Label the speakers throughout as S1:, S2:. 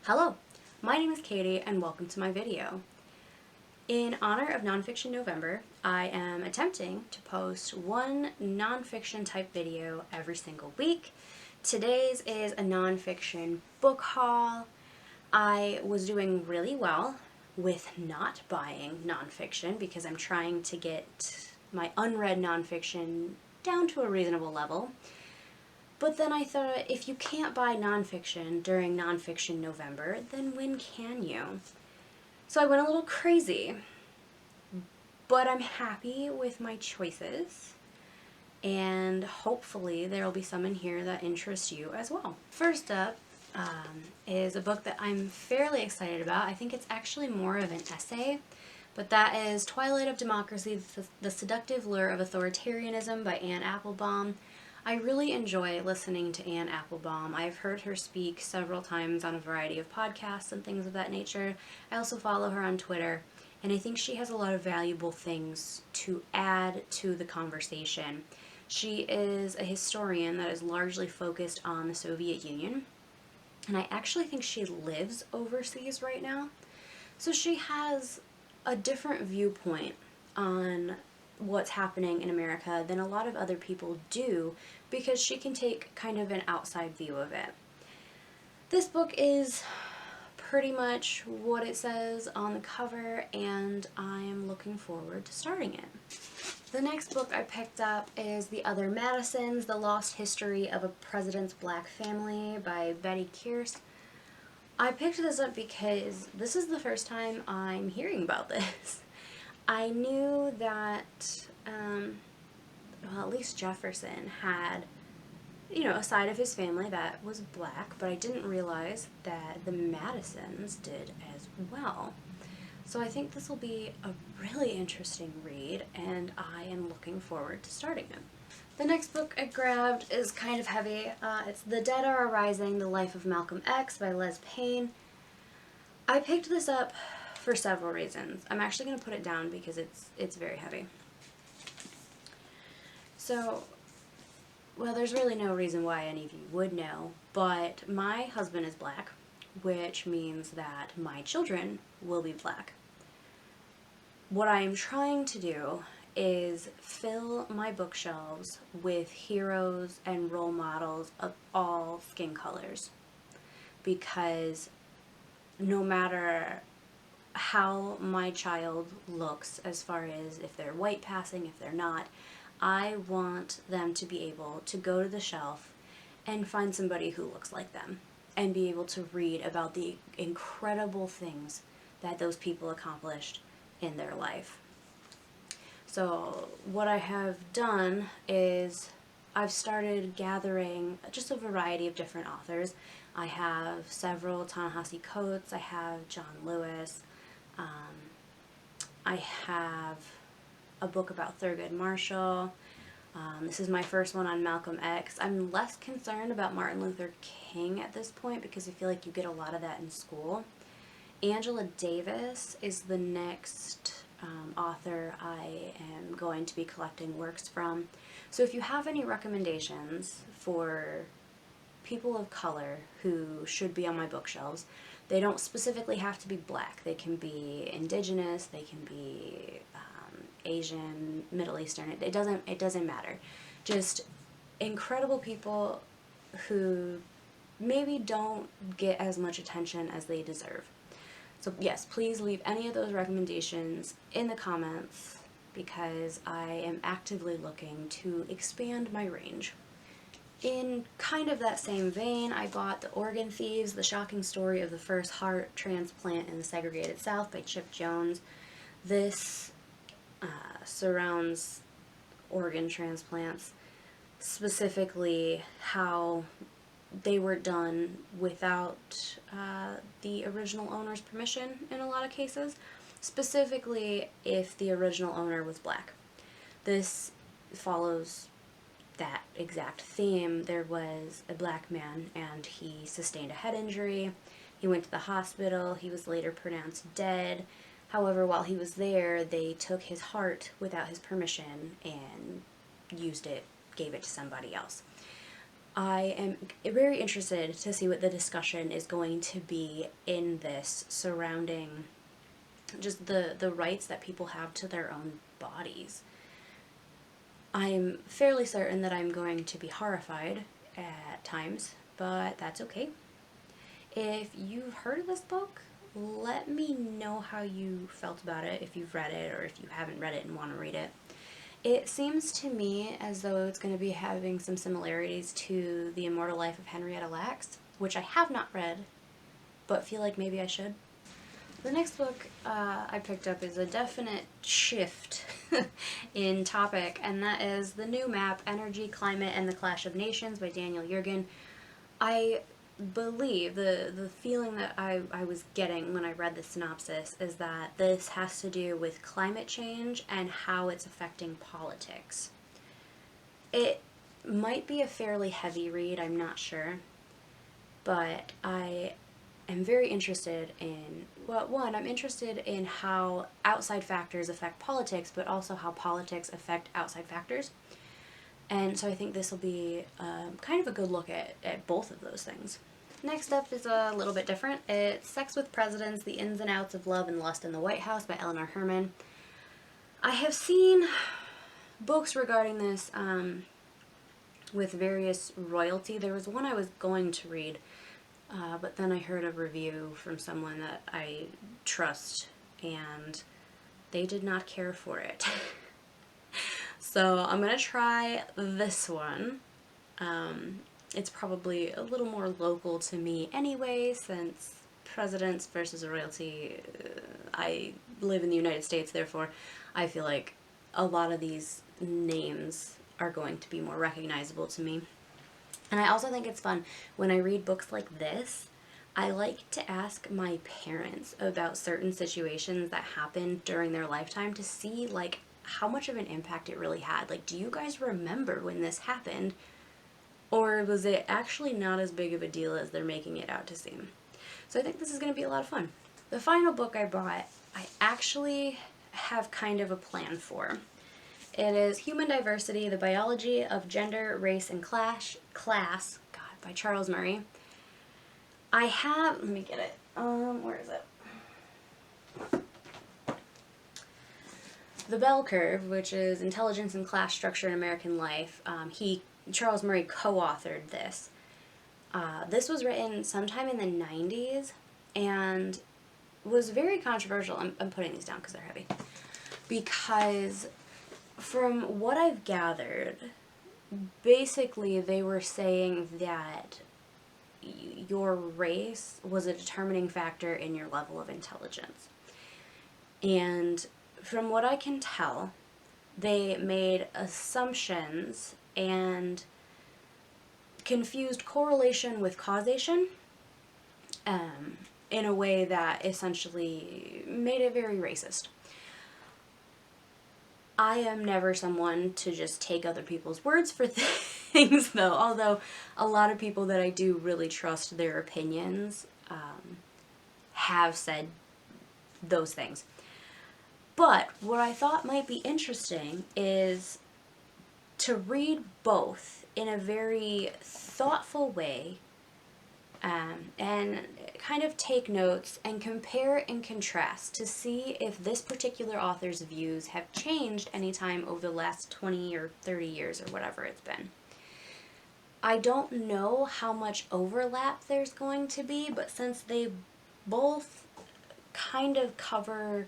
S1: Hello, my name is Katie and welcome to my video. In honor of Nonfiction November, I am attempting to post one nonfiction type video every single week. Today's is a nonfiction book haul. I was doing really well with not buying nonfiction because I'm trying to get my unread nonfiction down to a reasonable level. But then I thought, if you can't buy nonfiction during Nonfiction November, then when can you? So I went a little crazy, but I'm happy with my choices, and hopefully there will be some in here that interest you as well. First up is a book that I'm fairly excited about. I think it's actually more of an essay, but that is Twilight of Democracy, The Seductive Lure of Authoritarianism by Applebaum. I really enjoy listening to Applebaum. I've heard her speak several times on a variety of podcasts and things of that nature. I also follow her on Twitter, and I think she has a lot of valuable things to add to the conversation. She is a historian that is largely focused on the Soviet Union, and I actually think she lives overseas right now. So she has a different viewpoint on what's happening in America than a lot of other people do, because she can take kind of an outside view of it. This book is pretty much what it says on the cover, and I am looking forward to starting it. The next book I picked up is The Other Madisons, The Lost History of a President's Black Family by Bettye Kearse. I picked this up because this is the first time I'm hearing about this. I knew that, well, at least Jefferson had, a side of his family that was black, but I didn't realize that the Madisons did as well. So I think this will be a really interesting read, and I am looking forward to starting it. The next book I grabbed is kind of heavy. It's The Dead Are Arising, The Life of Malcolm X by Payne. I picked this up for several reasons. I'm actually going to put it down because it's very heavy. So, well, there's really no reason why any of you would know, but my husband is black, which means that my children will be black. What I am trying to do is fill my bookshelves with heroes and role models of all skin colors, because no matter how my child looks, as far as if they're white passing, if they're not, I want them to be able to go to the shelf and find somebody who looks like them and be able to read about the incredible things that those people accomplished in their life. So what I have done is I've started gathering just a variety of different authors. I have several Ta-Nehisi Coates, I have John Lewis, I have a book about Thurgood Marshall. This is my first one on Malcolm X. I'm less concerned about Martin Luther King at this point because I feel like you get a lot of that in school. Angela Davis is the next author I am going to be collecting works from. So if you have any recommendations for people of color who should be on my bookshelves, they don't specifically have to be black. They can be indigenous, they can be Asian, Middle Eastern. It doesn't matter. Just incredible people who maybe don't get as much attention as they deserve. So yes, please leave any of those recommendations in the comments, because I am actively looking to expand my range. In kind of that same vein, I bought The Organ Thieves, The Shocking Story of the First Heart Transplant in the Segregated South by Chip Jones. This surrounds organ transplants, specifically how they were done without the original owner's permission in a lot of cases, specifically if the original owner was black. This follows that exact theme. There was a black man and he sustained a head injury. He went to the hospital. He was later pronounced dead. However, while he was there, they took his heart without his permission and used it, gave it to somebody else. I am very interested to see what the discussion is going to be in this surrounding just the rights that people have to their own bodies. I'm fairly certain that I'm going to be horrified at times, but that's okay. If you've heard of this book, let me know how you felt about it, if you've read it or if you haven't read it and want to read it. It seems to me as though it's going to be having some similarities to The Immortal Life of Henrietta Lacks, which I have not read, but feel like maybe I should. The next book I picked up is a definite shift in topic, and that is the new map, Energy, Climate, and the Clash of Nations by Daniel Yergin. I believe the feeling that I was getting when I read the synopsis is that this has to do with climate change and how it's affecting politics. It might be a fairly heavy read, I'm not sure, but I am very interested in, well, one, I'm interested in how outside factors affect politics, but also how politics affect outside factors. And so I think this will be kind of a good look at both of those things. Next up is a little bit different. It's Sex with Presidents, The Ins and Outs of Love and Lust in the White House by Eleanor Herman. I have seen books regarding this with various royalty. There was one I was going to read, but then I heard a review from someone that I trust, and they did not care for it. So I'm going to try this one. It's probably a little more local to me anyway, since presidents versus royalty, I live in the United States, therefore I feel like a lot of these names are going to be more recognizable to me. And I also think it's fun when I read books like this. I like to ask my parents about certain situations that happened during their lifetime to see like how much of an impact it really had. Like, do you guys remember when this happened? Or was it actually not as big of a deal as they're making it out to seem? So I think this is going to be a lot of fun. The final book I bought, I actually have kind of a plan for. It is Human Diversity, The Biology of Gender, Race, and Class, by Charles Murray. I have, let me get it, where is it? The Bell Curve, which is Intelligence and Class Structure in American Life, Charles Murray co-authored this. This was written sometime in the 90s and was very controversial. I'm putting these down because they're heavy. Because from what I've gathered, basically they were saying that your race was a determining factor in your level of intelligence. And from what I can tell, they made assumptions and confused correlation with causation in a way that essentially made it very racist. I am never someone to just take other people's words for things, though, although a lot of people that I do really trust their opinions have said those things. But what I thought might be interesting is to read both in a very thoughtful way and kind of take notes and compare and contrast to see if this particular author's views have changed anytime over the last 20 or 30 years or whatever it's been. I don't know how much overlap there's going to be, but since they both kind of cover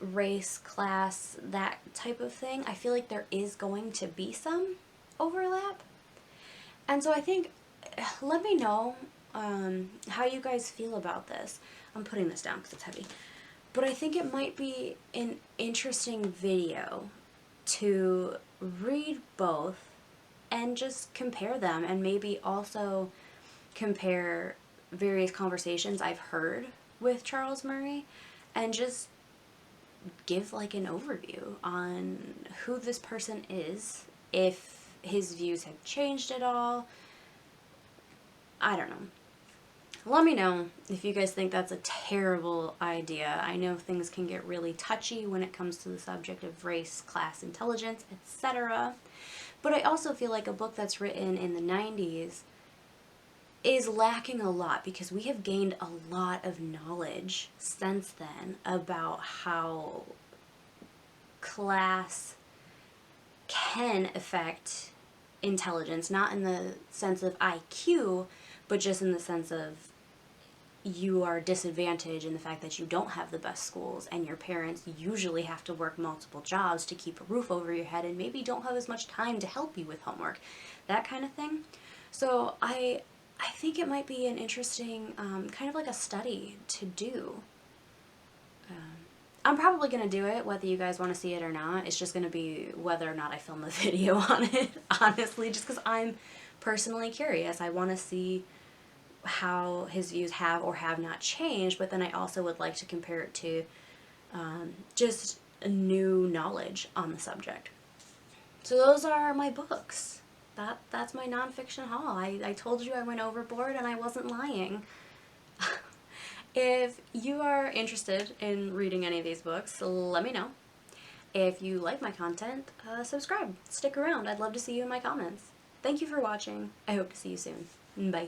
S1: race, class, that type of thing, I feel like there is going to be some overlap. And so I think, let me know how you guys feel about this. I'm putting this down because it's heavy. But I think it might be an interesting video to read both and just compare them, and maybe also compare various conversations I've heard with Charles Murray and just give like an overview on who this person is, if his views have changed at all. I don't know. Let me know if you guys think that's a terrible idea. I know things can get really touchy when it comes to the subject of race, class, intelligence, etc. But I also feel like a book that's written in the 90s is lacking a lot, because we have gained a lot of knowledge since then about how class can affect intelligence, not in the sense of IQ, but just in the sense of you are disadvantaged in the fact that you don't have the best schools, and your parents usually have to work multiple jobs to keep a roof over your head and maybe don't have as much time to help you with homework, that kind of thing. So I think it might be an interesting kind of like a study to do. I'm probably going to do it, whether you guys want to see it or not. It's just going to be whether or not I film a video on it, honestly, just because I'm personally curious. I want to see how his views have or have not changed, but then I also would like to compare it to just new knowledge on the subject. So those are my books. That's my nonfiction haul. I told you I went overboard, and I wasn't lying. If you are interested in reading any of these books, let me know. If you like my content, subscribe. Stick around. I'd love to see you in my comments. Thank you for watching. I hope to see you soon. Bye.